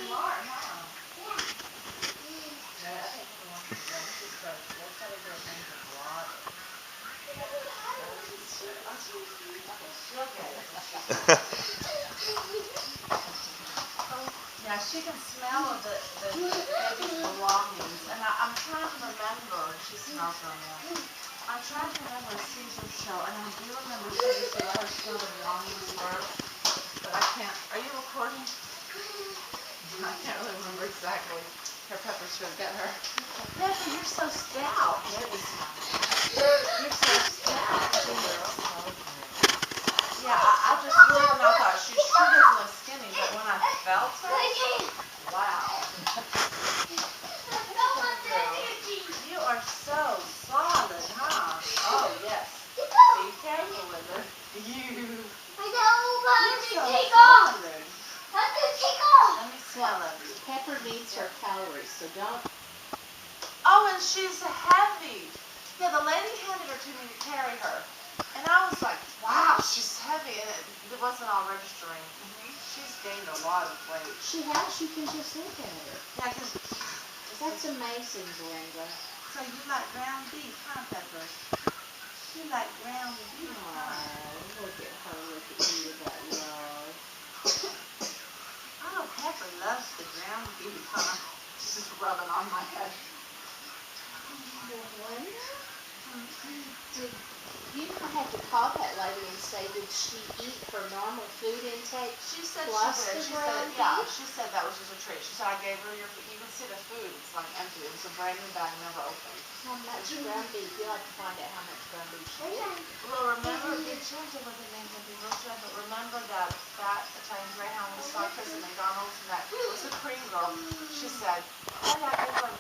smart, huh? Yeah, I think the one she starts, that's how they grow things in water. She'll get it when she's yeah, she can smell the baby's belongings, and I'm trying to remember. She smells them now. I'm trying to remember a Caesar show, and I do remember she used to let her smell the belongings first, but I can't. Are you recording? I can't really remember exactly. Her Pepper should get her. Pepper, you're so stout. You're so stout. Yeah, I just looked and I thought she doesn't look skinny, but when I felt her, wow. You are so solid, huh? Oh, yes. Be careful with her. You're so solid. Let me smell it. Pepper needs her calories, so don't. Oh, and she's heavy. Yeah, the lady handed her to me to carry her. And I was like, wow, she's heavy. And it wasn't all registering. She's gained a lot of weight. She has. You can just look at her. Yeah, because that's amazing, Brenda. So you like ground beef, huh, Pepper? You like ground beef, huh? Oh, look at her. Look at you with that love. Oh, Pepper loves the ground beef, huh? She's just rubbing on my head. You don't have to call that lady and say, did she eat her normal food intake? She said plus she did. the ground beef? Yeah, she said that was just a treat. She said, I gave her your food. You can see the food. It's like empty. It's a brand new bag, never opened. How much ground beef? You'll have to find out how much ground beef she ate. Well, remember, they changed it with the names of the restaurant, but remember that Italian Greyhound we saw Chris at McDonald's, and that was the Korean girl. She said, oh yeah, I gave her